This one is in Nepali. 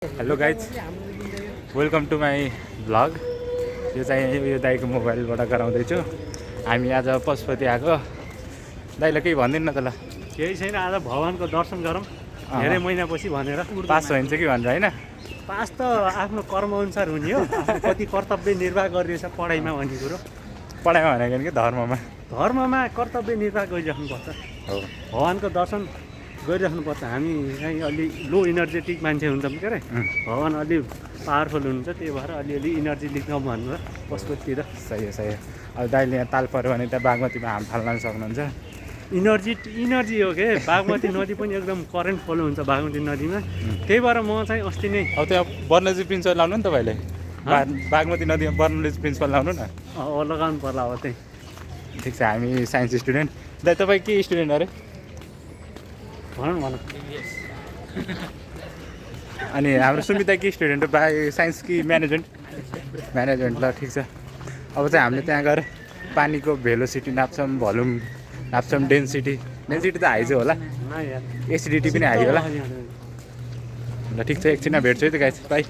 Hello guys, welcome to my vlog. यो चाहिँ यो दाईको मोबाइलबाट गराउँदैछु। हामी आज पशुपति आएको। दाईलाई केही भनिदिनु न त ल। केही छैन, आज भगवानको दर्शन गरौँ धेरै महिनापछि भनेर। पास भइन्छ कि भनेर होइन? पास त आफ्नो कर्मअनुसार हुने हो। आफूले कति कर्तव्य निर्वाह गरिरहेछ पढाइमा भन्ने कुरो। पढाइमा भनेको कि धर्ममा? धर्ममा कर्तव्य निर्वाह गरिराख्नुपर्छ। हो, भगवानको दर्शन गरिराख्नुपर्छ। हामी चाहिँ अलि लो इनर्जेटिक मान्छे हुन्छौँ के अरे, भगवान अलि पावरफुल हुनुहुन्छ, त्यही भएर अलिअलि इनर्जी लिन्छौँ भनेर पशुपतितिर। सही हो, सही हो। अब दाईले यहाँ ताल पऱ्यो भने त्यहाँ बागमतीमा हाम फाल्न सक्नुहुन्छ। इनर्जी हो के। बागमती नदी पनि एकदम करेन्ट फ्लो हुन्छ बागमती नदीमा। त्यही भएर म चाहिँ अस्ति नै अब त्यहाँ बर्नजी प्रिन्सिपल लाउनु नि तपाईँले। बागमती नदीमा बर्नजी प्रिन्सिपल लाउनु न। लगाउनु पर्ला अब त्यही। ठिक छ, हामी साइन्स स्टुडेन्ट। दाई तपाईँ के स्टुडेन्ट अरे? भनौँ। अनि हाम्रो सुमिता के स्टुडेन्ट हो? साइन्स कि म्यानेजमेन्ट? म्यानेजमेन्ट। ल ठिक छ। अब चाहिँ हामीले त्यहाँ गएर पानीको भेलोसिटी नाप्छौँ, भोल्युम नाप्छौँ, डेन्सिटी त हाई चाहिँ होला, एसिडिटी पनि हाई होला। ल ठिक छ, एकछिनमा भेट्छु है त गाइस, बाई।